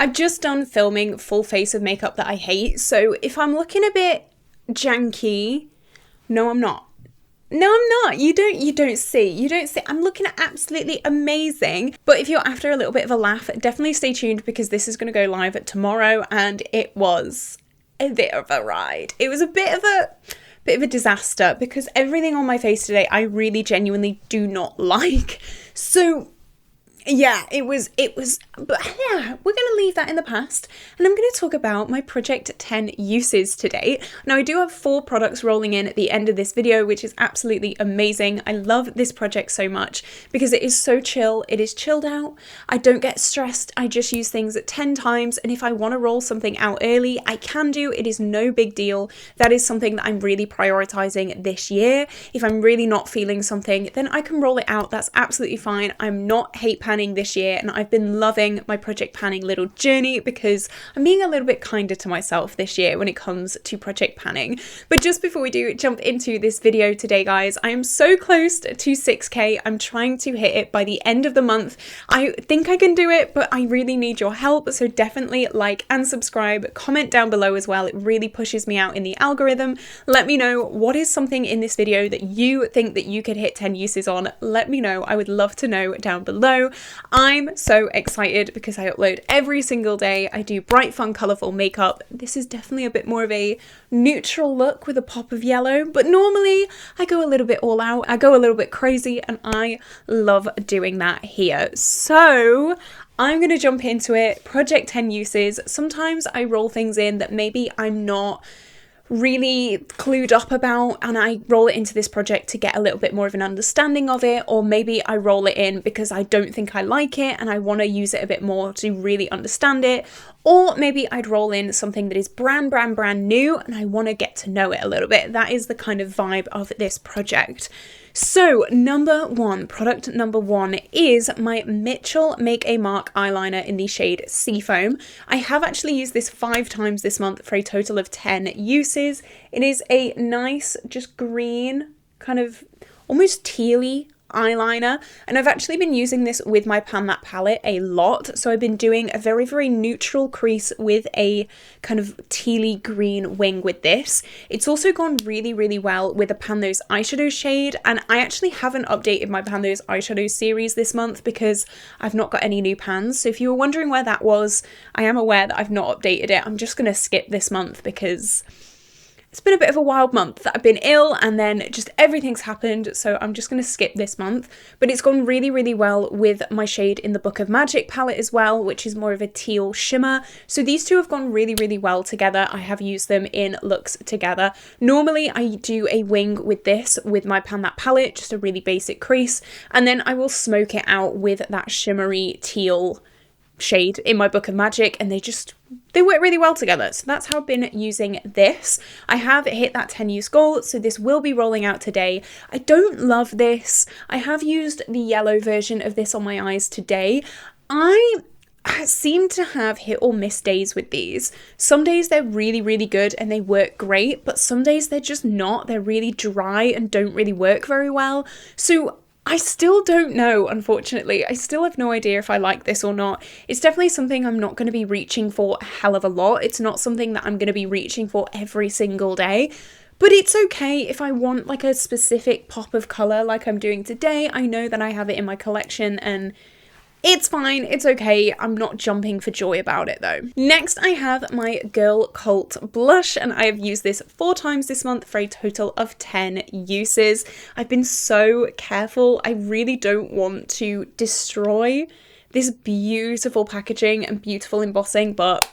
I've just done filming full face of makeup that I hate, so if I'm looking a bit janky, no I'm not. No, I'm not. You don't see. I'm looking absolutely amazing. But if you're after a little bit of a laugh, definitely stay tuned because this is going to go live tomorrow, and it was a bit of a ride. It was a bit of a disaster because everything on my face today I really genuinely do not like. So yeah, it was, but yeah, we're going to leave that in the past, and I'm going to talk about my Project 10 uses today. Now, I do have 4 products rolling in at the end of this video, which is absolutely amazing. I love this project so much because it is so chill. It is chilled out. I don't get stressed. I just use things at 10 times, and if I want to roll something out early, I can do. It is no big deal. That is something that I'm really prioritizing this year. If I'm really not feeling something, then I can roll it out. That's absolutely fine. I'm not hate panning this year, and I've been loving my project panning little journey because I'm being a little bit kinder to myself this year when it comes to project panning. But just before we do jump into this video today, guys, I am so close to 6k. I'm trying to hit it by the end of the month. I think I can do it, but I really need your help, so definitely like and subscribe, comment down below as well. It really pushes me out in the algorithm. Let me know what is something in this video that you think that you could hit 10 uses on. Let me know. I would love to know down below. I'm so excited because I upload every single day. I do bright, fun, colourful makeup. This is definitely a bit more of a neutral look with a pop of yellow, but normally I go a little bit all out. I go a little bit crazy, and I love doing that here. So I'm going to jump into it. Project 10 uses. Sometimes I roll things in that maybe I'm not really clued up about, and I roll it into this project to get a little bit more of an understanding of it, or maybe I roll it in because I don't think I like it and I want to use it a bit more to really understand it, or maybe I'd roll in something that is brand new and I want to get to know it a little bit. That is the kind of vibe of this project. So product number one is my Mitchell Make a Mark eyeliner in the shade Seafoam. I have actually used this 5 times this month for a total of 10 uses. It is a nice, just green, kind of almost tealy eyeliner, and I've actually been using this with my Pan That palette a lot. So I've been doing a very neutral crease with a kind of tealy green wing with this. It's also gone really well with the Pan Those eyeshadow shade, and I actually haven't updated my Pan Those eyeshadow series this month because I've not got any new pans. So if you were wondering where that was, I am aware that I've not updated it. I'm just going to skip this month because it's been a bit of a wild month that I've been ill, and then just everything's happened, so I'm just going to skip this month. But it's gone really well with my shade in the Book of Magic palette as well, which is more of a teal shimmer. So these two have gone really well together. I have used them in looks together. Normally I do a wing with this with my Pan That palette, just a really basic crease, and then I will smoke it out with that shimmery teal shade in my Book of Magic, and they work really well together. So that's how I've been using this. I have hit that 10 use goal, so this will be rolling out today. I don't love this. I have used the yellow version of this on my eyes today. I seem to have hit or miss days with these. Some days they're really good and they work great, but some days they're just not. They're really dry and don't really work very well. So I still don't know, unfortunately. I still have no idea if I like this or not. It's definitely something I'm not going to be reaching for a hell of a lot. It's not something that I'm going to be reaching for every single day. But it's okay if I want like a specific pop of colour like I'm doing today. I know that I have it in my collection and it's fine, it's okay. I'm not jumping for joy about it though. Next, I have my Girl Cult blush, and I have used this 4 times this month for a total of 10 uses. I've been so careful. I really don't want to destroy this beautiful packaging and beautiful embossing, but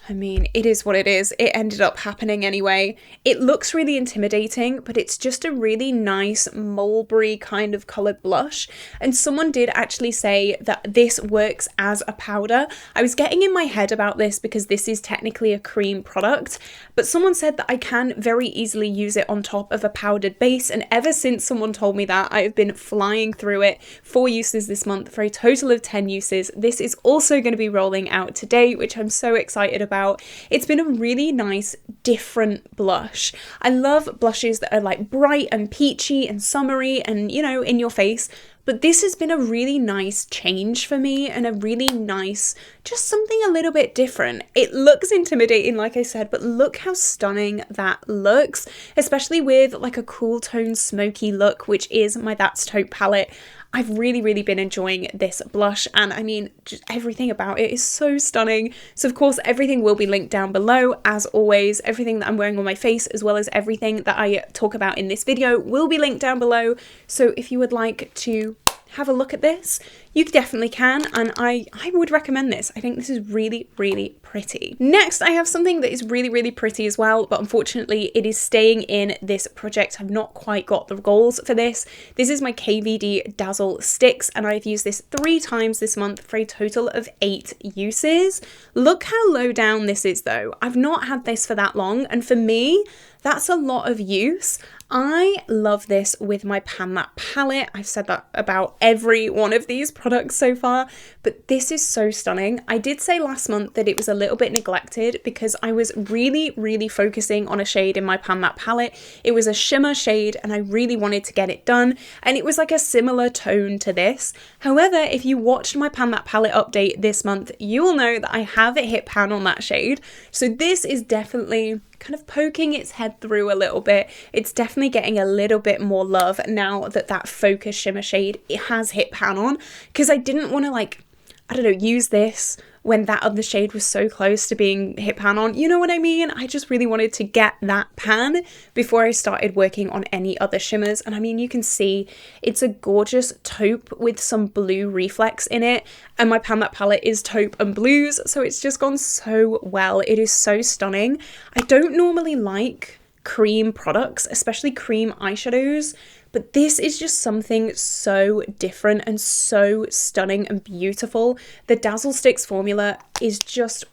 I mean, it is what it is. It ended up happening anyway. It looks really intimidating, but it's just a really nice mulberry kind of coloured blush. And someone did actually say that this works as a powder. I was getting in my head about this because this is technically a cream product, but someone said that I can very easily use it on top of a powdered base. And ever since someone told me that, I have been flying through it. 4 uses this month for a total of 10 uses. This is also going to be rolling out today, which I'm so excited about. It's been a really nice, different blush. I love blushes that are like bright and peachy and summery and, you know, in your face, But this has been a really nice change for me and a really nice, just something a little bit different. It looks intimidating, like I said, but look how stunning that looks, especially with like a cool tone smoky look, which is my That's Taupe palette. I've really been enjoying this blush, and I mean, just everything about it is so stunning. So of course, everything will be linked down below. As always, everything that I'm wearing on my face, as well as everything that I talk about in this video, will be linked down below. So if you would like to have a look at this, you definitely can, and I would recommend this. I think this is really pretty. Next, I have something that is really pretty as well, but unfortunately it is staying in this project. I've not quite got the goals for this. This is my KVD Dazzle Stix, and I've used this 3 times this month for a total of 8 uses. Look how low down this is though. I've not had this for that long, and for me, that's a lot of use. I love this with my Pan That palette. I've said that about every one of these products so far, but this is so stunning. I did say last month that it was a little bit neglected because I was really focusing on a shade in my Pan That palette. It was a shimmer shade and I really wanted to get it done, and it was like a similar tone to this. However, if you watched my Pan That palette update this month, you will know that I have hit pan on that shade. So this is definitely kind of poking its head through a little bit. It's definitely getting a little bit more love now that that focus shimmer shade it has hit pan on, because I didn't want to, like, I don't know, use this when that other shade was so close to being hit pan on. You know what I mean? I just really wanted to get that pan before I started working on any other shimmers. And I mean, you can see it's a gorgeous taupe with some blue reflex in it. And my Pan That palette is taupe and blues, so it's just gone so well. It is so stunning. I don't normally like cream products, especially cream eyeshadows, but this is just something so different and so stunning and beautiful. The Dazzle Stix formula is just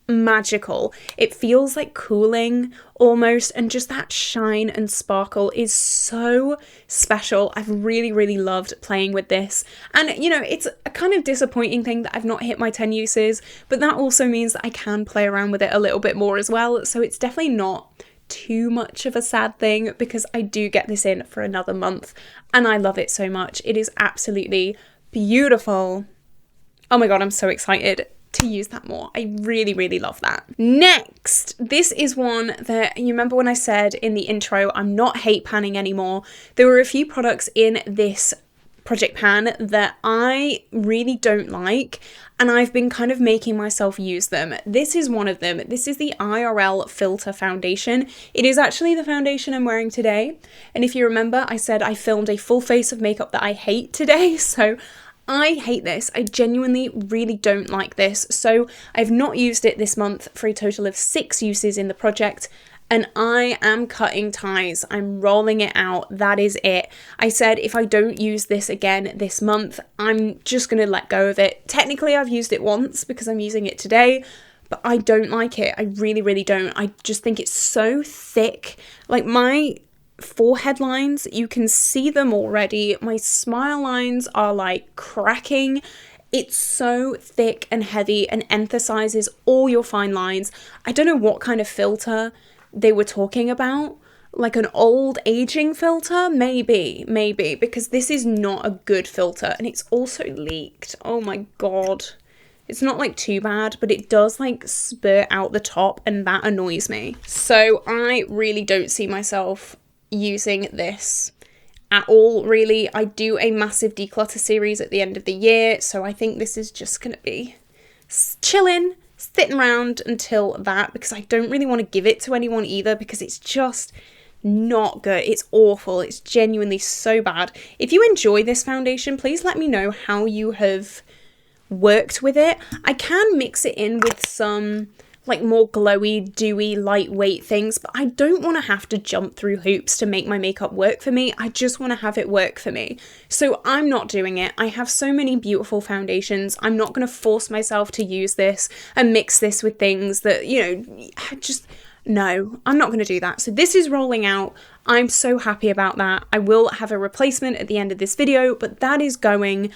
magical. It feels like cooling almost, and just that shine and sparkle is so special. I've really loved playing with this, and you know, it's a kind of disappointing thing that I've not hit my 10 uses, but that also means that I can play around with it a little bit more as well, so it's definitely not too much of a sad thing because I do get this in for another month and I love it so much. It is absolutely beautiful. Oh my god, I'm so excited to use that more. I really love that. Next, this is one that, you remember when I said in the intro, I'm not hate panning anymore. There were a few products in this project pan that I really don't like, and I've been kind of making myself use them. This is one of them. This is the IRL Filter Foundation. It is actually the foundation I'm wearing today. And if you remember, I said I filmed a full face of makeup that I hate today. So I hate this. I genuinely really don't like this. So I've not used it this month for a total of 6 uses in the project. And I am cutting ties. I'm rolling it out. That is it. I said if I don't use this again this month, I'm just going to let go of it. Technically, I've used it once because I'm using it today, but I don't like it. I really don't. I just think it's so thick. Like my forehead lines, you can see them already. My smile lines are like cracking. It's so thick and heavy and emphasizes all your fine lines. I don't know what kind of filter they were talking about, like an old aging filter, maybe, because this is not a good filter, and it's also leaked. Oh my god. It's not like too bad, but it does like spurt out the top, and that annoys me. So I really don't see myself using this at all, really. I do a massive declutter series at the end of the year, so I think this is just gonna be chilling, sitting around until that, because I don't really want to give it to anyone either, because it's just not good. It's awful. It's genuinely so bad. If you enjoy this foundation, please let me know how you have worked with it. I can mix it in with some like more glowy, dewy, lightweight things, but I don't want to have to jump through hoops to make my makeup work for me. I just want to have it work for me. So I'm not doing it. I have so many beautiful foundations. I'm not going to force myself to use this and mix this with things that, you know, no, I'm not going to do that. So this is rolling out. I'm so happy about that. I will have a replacement at the end of this video, but that is going.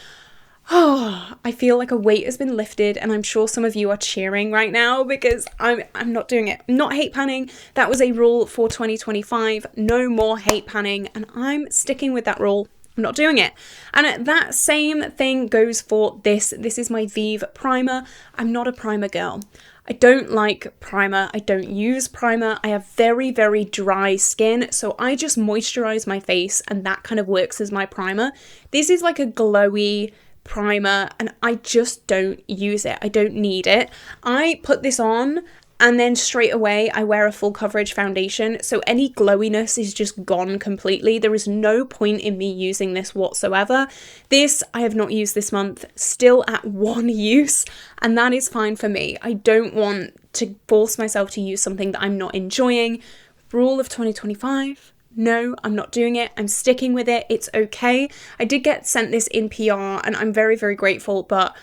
Oh, I feel like a weight has been lifted, and I'm sure some of you are cheering right now because I'm not doing it. I'm not hate panning. That was a rule for 2025. No more hate panning, and I'm sticking with that rule. I'm not doing it. And that same thing goes for this. This is my Vieve Primer. I'm not a primer girl. I don't like primer. I don't use primer. I have very, very dry skin, so I just moisturize my face and that kind of works as my primer. This is like a glowy primer and I just don't use it. I don't need it. I put this on and then straight away I wear a full coverage foundation, so any glowiness is just gone completely. There is no point in me using this whatsoever. This I have not used this month, still at one use, and that is fine for me. I don't want to force myself to use something that I'm not enjoying. Rule of 2025. No, I'm not doing it. I'm sticking with it. It's okay. I did get sent this in PR and I'm very, very grateful, but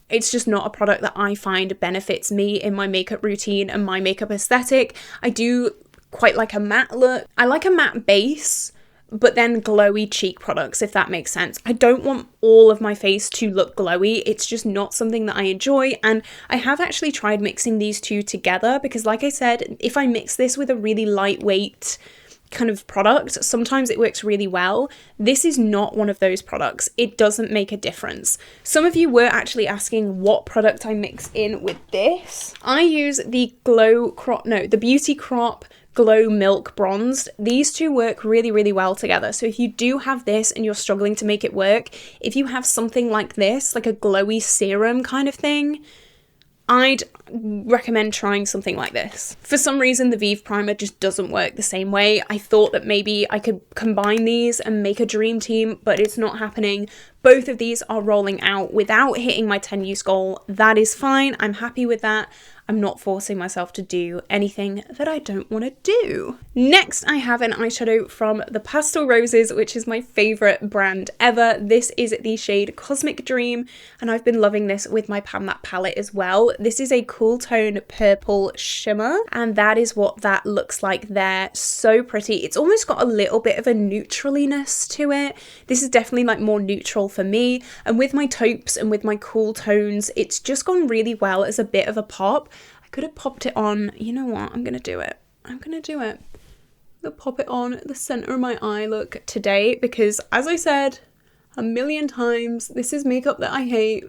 it's just not a product that I find benefits me in my makeup routine and my makeup aesthetic. I do quite like a matte look. I like a matte base, but then glowy cheek products, if that makes sense. I don't want all of my face to look glowy. It's just not something that I enjoy. And I have actually tried mixing these two together because, like I said, if I mix this with a really lightweight kind of product, sometimes it works really well. This is not one of those products. It doesn't make a difference. Some of you were actually asking what product I mix in with this. I use the the Beauty Crop Glow Milk Bronzed. These two work really, really well together. So if you do have this and you're struggling to make it work, if you have something like this, like a glowy serum kind of thing, I'd recommend trying something like this. For some reason, the Vieve Primer just doesn't work the same way. I thought that maybe I could combine these and make a dream team, but it's not happening. Both of these are rolling out without hitting my 10 use goal. That is fine. I'm happy with that. I'm not forcing myself to do anything that I don't want to do. Next, I have an eyeshadow from the Pastel Roses, which is my favorite brand ever. This is the shade Cosmic Dream, and I've been loving this with my Pan That palette as well. This is a cool tone purple shimmer, and that is what that looks like there. So pretty. It's almost got a little bit of a neutraliness to it. This is definitely like more neutral for me, and with my taupes and with my cool tones, it's just gone really well as a bit of a pop. I could have popped it on. You know what? I'm gonna do it. I'm gonna pop it on the center of my eye look today because, as I said a million times, this is makeup that I hate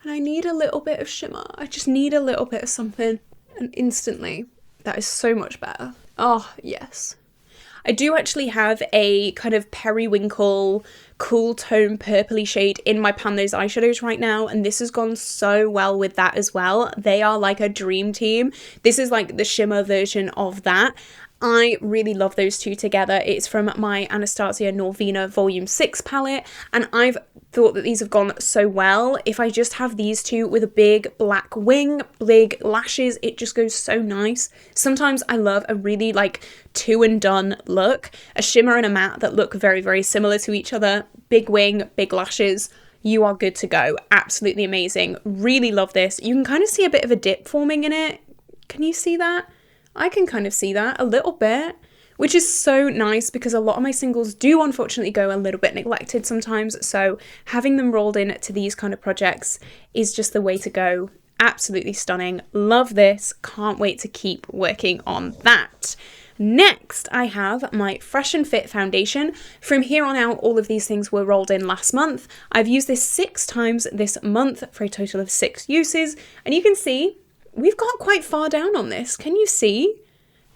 and I need a little bit of shimmer. I just need a little bit of something, and instantly that is so much better. Oh yes. I do actually have a kind of periwinkle cool tone purpley shade in my Pan Those eyeshadows right now, and this has gone so well with that as well. They are like a dream team. This is like the shimmer version of that. I really love those two together. It's from my Anastasia Norvina Volume 6 palette, and I've thought that these have gone so well. If I just have these two with a big black wing, big lashes, it just goes so nice. Sometimes I love a really like two and done look, a shimmer and a matte that look very, very similar to each other. Big wing, big lashes. You are good to go. Absolutely amazing. Really love this. You can kind of see a bit of a dip forming in it. Can you see that? I can kind of see that a little bit, which is so nice because a lot of my singles do unfortunately go a little bit neglected sometimes. So having them rolled in to these kind of projects is just the way to go. Absolutely stunning. Love this. Can't wait to keep working on that. Next, I have my Fresh and Fit foundation. From here on out, all of these things were rolled in last month. I've used this 6 times this month for a total of 6 uses. And you can see we've got quite far down on this. Can you see?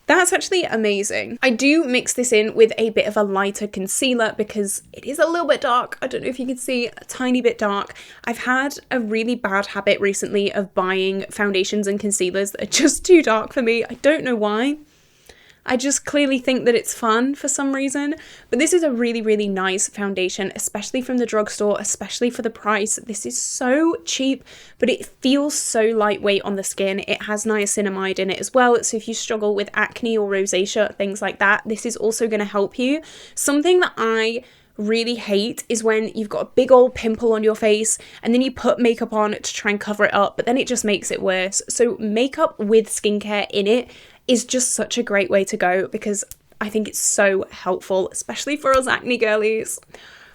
That's actually amazing. I do mix this in with a bit of a lighter concealer because it is a little bit dark. I don't know if you can see, a tiny bit dark. I've had a really bad habit recently of buying foundations and concealers that are just too dark for me. I don't know why. I just clearly think that it's fun for some reason, but this is a really, really nice foundation, especially from the drugstore, especially for the price. This is so cheap, but it feels so lightweight on the skin. It has niacinamide in it as well, so if you struggle with acne or rosacea, things like that, this is also going to help you. Something that I really hate is when you've got a big old pimple on your face and then you put makeup on to try and cover it up, but then it just makes it worse. So makeup with skincare in it is just such a great way to go because I think it's so helpful, especially for us acne girlies.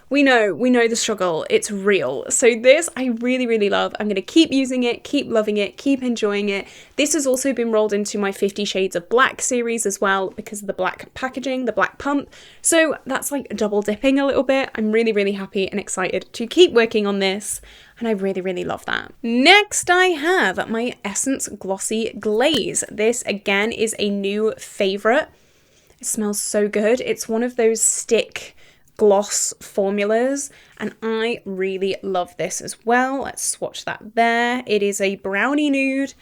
we know the struggle. It's real. So this I really, really love. I'm going to keep using it, keep loving it, keep enjoying it. This has also been rolled into my 50 Shades of Black series as well because of the black packaging, the black pump. So that's like double dipping a little bit. I'm really, really happy and excited to keep working on this. And I really, really love that. Next, I have my Essence Glossy Glaze. This, again, is a new favourite. It smells so good. It's one of those stick gloss formulas, and I really love this as well. Let's swatch that there. It is a brownie nude.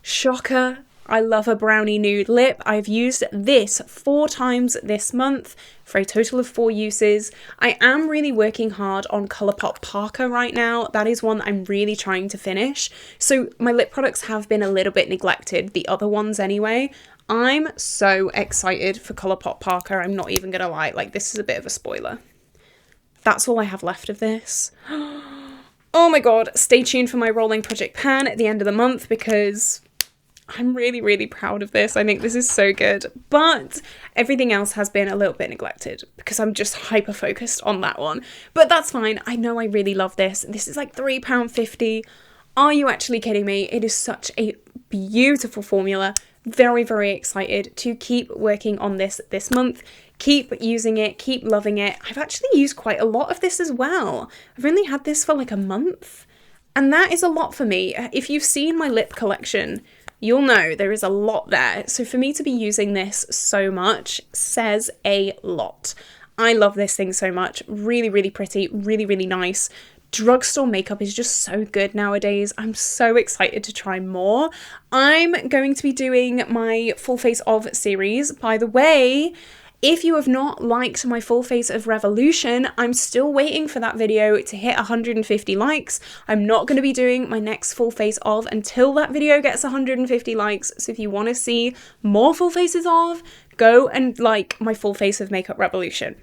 Shocker. I love a brownie nude lip. I've used this 4 times this month for a total of 4 uses. I am really working hard on Colourpop Parker right now. That is one that I'm really trying to finish. So my lip products have been a little bit neglected, the other ones anyway. I'm so excited for Colourpop Parker. I'm not even gonna lie, like this is a bit of a spoiler. That's all I have left of this. Oh my god, stay tuned for my rolling project pan at the end of the month because I'm really, really proud of this. I think this is so good, but everything else has been a little bit neglected because I'm just hyper focused on that one. But that's fine. I know I really love this. This is like £3.50. Are you actually kidding me? It is such a beautiful formula. Very, very excited to keep working on this month. Keep using it, keep loving it. I've actually used quite a lot of this as well. I've only had this for like a month, and that is a lot for me. If you've seen my lip collection, you'll know there is a lot there. So for me to be using this so much says a lot. I love this thing so much. Really, really pretty, really, really nice. Drugstore makeup is just so good nowadays. I'm so excited to try more. I'm going to be doing my Full Face of series. By the way, if you have not liked my Full Face of Revolution, I'm still waiting for that video to hit 150 likes. I'm not going to be doing my next Full Face of until that video gets 150 likes. So if you want to see more Full Faces of, go and like my Full Face of Makeup Revolution.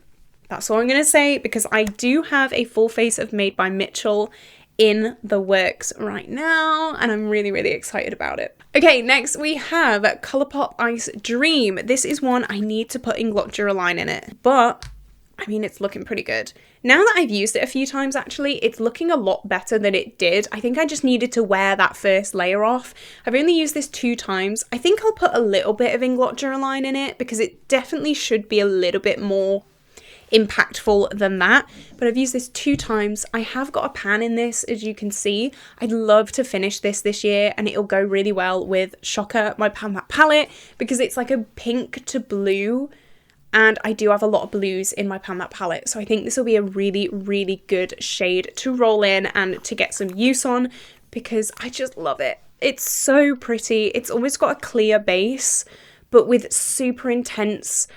That's all I'm going to say because I do have a full face of Made by Mitchell in the works right now and I'm really, really excited about it. Okay, next we have Colourpop Ice Dream. This is one I need to put in Glotzura line in it, but I mean, it's looking pretty good. Now that I've used it a few times, actually, it's looking a lot better than it did. I think I just needed to wear that first layer off. I've only used this 2 times. I think I'll put a little bit of Inglot line in it because it definitely should be a little bit more impactful than that, but I've used this 2 times. I have got a pan in this, as you can see. I'd love to finish this year and it'll go really well with Shocker, my Pan That palette, because it's like a pink to blue and I do have a lot of blues in my Pan That palette, so I think this will be a really, really good shade to roll in and to get some use on because I just love it. It's so pretty. It's almost got a clear base but with super intense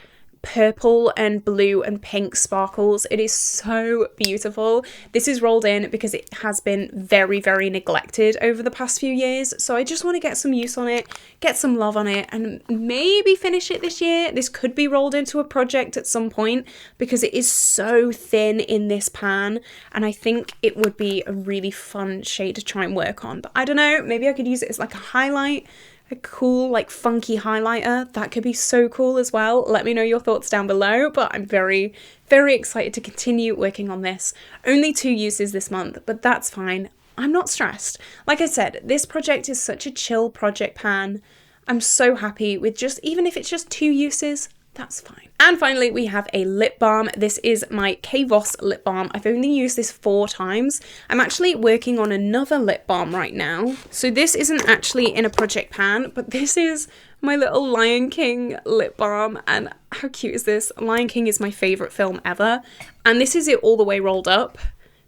purple and blue and pink sparkles. It is so beautiful. This is rolled in because it has been very, very neglected over the past few years. So I just want to get some use on it, get some love on it, and maybe finish it this year. This could be rolled into a project at some point because it is so thin in this pan. And I think it would be a really fun shade to try and work on. But I don't know, maybe I could use it as like a highlight. A cool, like, funky highlighter. That could be so cool as well. Let me know your thoughts down below, but I'm very, very excited to continue working on this. Only 2 uses this month, but that's fine. I'm not stressed. Like I said, this project is such a chill project pan. I'm so happy with just, even if it's just 2 uses, that's fine. And finally, we have a lip balm. This is my Kvoss lip balm. I've only used this 4 times. I'm actually working on another lip balm right now. So this isn't actually in a project pan, but this is my little Lion King lip balm. And how cute is this? Lion King is my favorite film ever. And this is it all the way rolled up.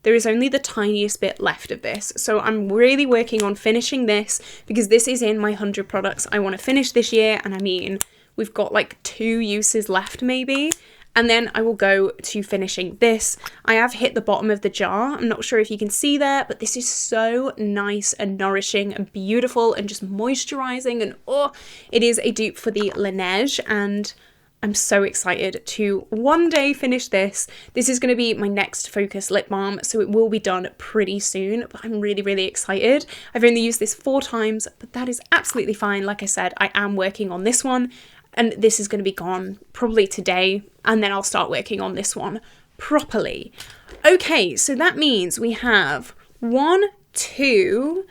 There is only the tiniest bit left of this. So I'm really working on finishing this because this is in my 100 products I want to finish this year. And I mean, we've got like 2 uses left maybe, and then I will go to finishing this. I have hit the bottom of the jar. I'm not sure if you can see there, but this is so nice and nourishing and beautiful and just moisturizing, and oh, it is a dupe for the Laneige, and I'm so excited to one day finish this. This is going to be my next focus lip balm, so it will be done pretty soon, but I'm really, really excited. I've only used this 4 times, but that is absolutely fine. Like I said, I am working on this one, and this is going to be gone probably today, and then I'll start working on this one properly. Okay, so that means we have 1, 2,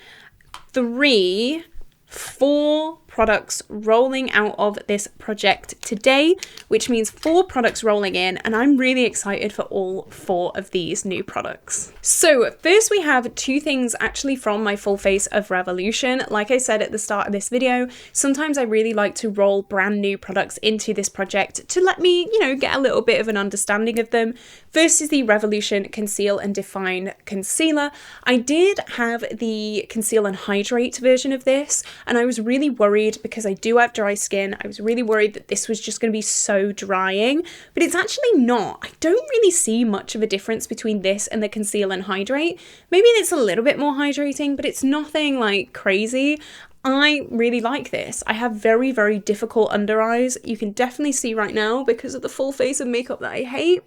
3, 4 products rolling out of this project today, which means 4 products rolling in, and I'm really excited for all 4 of these new products. So first we have 2 things actually from my full face of Revolution. Like I said at the start of this video, sometimes I really like to roll brand new products into this project to let me, you know, get a little bit of an understanding of them. First is the Revolution Conceal and Define Concealer. I did have the Conceal and Hydrate version of this, and I was really worried because I do have dry skin. I was really worried that this was just going to be so drying, but it's actually not. I don't really see much of a difference between this and the Conceal and Hydrate. Maybe it's a little bit more hydrating, but it's nothing like crazy. I really like this. I have very, very difficult under eyes. You can definitely see right now because of the full face of makeup that I hate,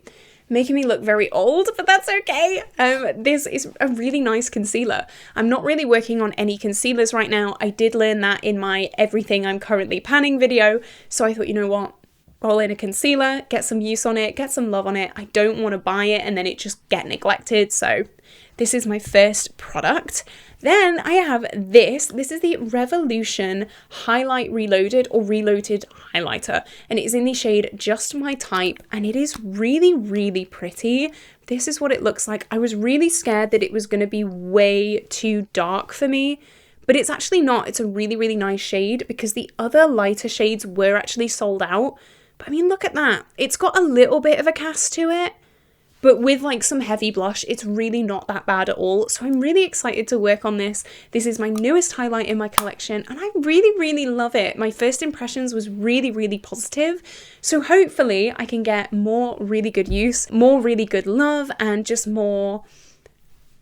making me look very old, but that's okay. This is a really nice concealer. I'm not really working on any concealers right now. I did learn that in my everything I'm currently panning video, so I thought, you know what? Roll in a concealer, get some use on it, get some love on it. I don't want to buy it and then it just get neglected, so this is my first product. Then I have this. This is the Revolution Highlight Reloaded or Reloaded Highlighter, and it is in the shade Just My Type, and it is really, really pretty. This is what it looks like. I was really scared that it was going to be way too dark for me, but it's actually not. It's a really, really nice shade because the other lighter shades were actually sold out. But I mean, look at that. It's got a little bit of a cast to it, but with like some heavy blush, it's really not that bad at all. So I'm really excited to work on this. This is my newest highlight in my collection and I really, really love it. My first impressions was really, really positive. So hopefully I can get more really good use, more really good love, and just more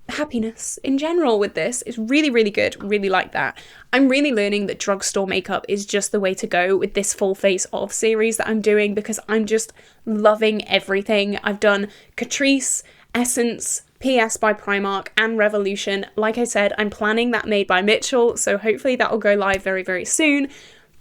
happiness in general with this. It's really, really good. Really like that. I'm really learning that drugstore makeup is just the way to go with this full face of series that I'm doing because I'm just loving everything. I've done Catrice, Essence, PS by Primark, and Revolution. Like I said, I'm planning that Made by Mitchell, so hopefully that will go live very, very soon.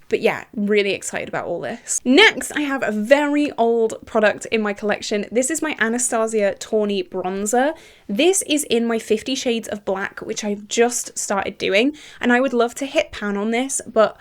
But yeah, really excited about all this. Next, I have a very old product in my collection. This is my Anastasia Tawny Bronzer. This is in my 50 Shades of Black, which I've just started doing. And I would love to hit pan on this, but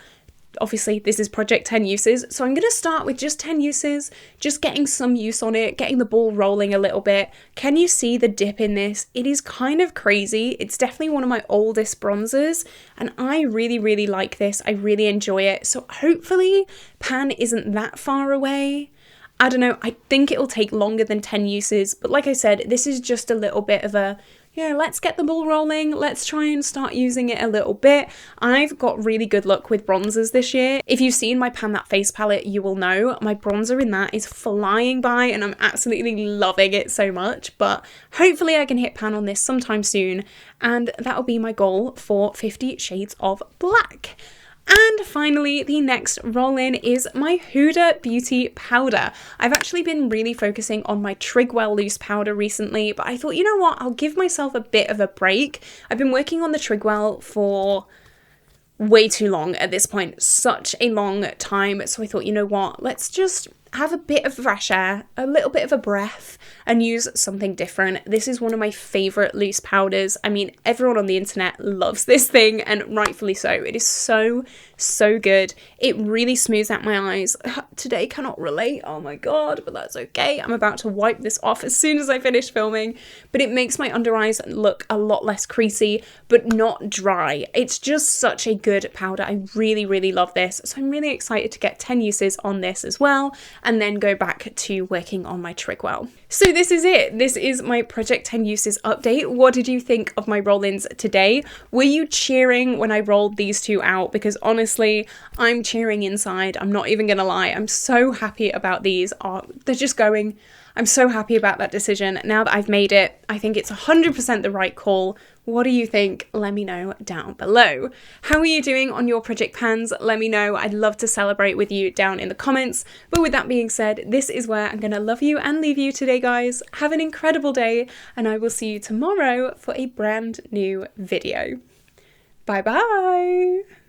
obviously this is project 10 uses. So I'm going to start with just 10 uses, just getting some use on it, getting the ball rolling a little bit. Can you see the dip in this? It is kind of crazy. It's definitely one of my oldest bronzers and I really, really like this. I really enjoy it. So hopefully pan isn't that far away. I don't know. I think it'll take longer than 10 uses. But like I said, this is just a little bit of a, yeah, let's get the ball rolling. Let's try and start using it a little bit. I've got really good luck with bronzers this year. If you've seen my Pan That Face palette, you will know my bronzer in that is flying by and I'm absolutely loving it so much. But hopefully I can hit pan on this sometime soon. And that'll be my goal for 50 Shades of Black. And finally, the next roll-in is my Huda Beauty powder. I've actually been really focusing on my Trigwell loose powder recently, but I thought, you know what, I'll give myself a bit of a break. I've been working on the Trigwell for way too long at this point, such a long time. So I thought, you know what, let's just have a bit of fresh air, a little bit of a breath, and use something different. This is one of my favourite loose powders. I mean, everyone on the internet loves this thing, and rightfully so. It is so, so good. It really smooths out my eyes. Today cannot relate, oh my god, but that's okay. I'm about to wipe this off as soon as I finish filming, but it makes my under eyes look a lot less creasy, but not dry. It's just such a good powder. I really, really love this. So I'm really excited to get 10 uses on this as well, and then go back to working on my Trigwell. So this is it. This is my Project 10 Uses update. What did you think of my roll-ins today? Were you cheering when I rolled these two out? Because honestly, I'm cheering inside. I'm not even gonna lie. I'm so happy about these. They're just going. I'm so happy about that decision. Now that I've made it, I think it's 100% the right call. What do you think? Let me know down below. How are you doing on your project pans? Let me know. I'd love to celebrate with you down in the comments. But with that being said, this is where I'm going to love you and leave you today, guys. Have an incredible day, and I will see you tomorrow for a brand new video. Bye bye.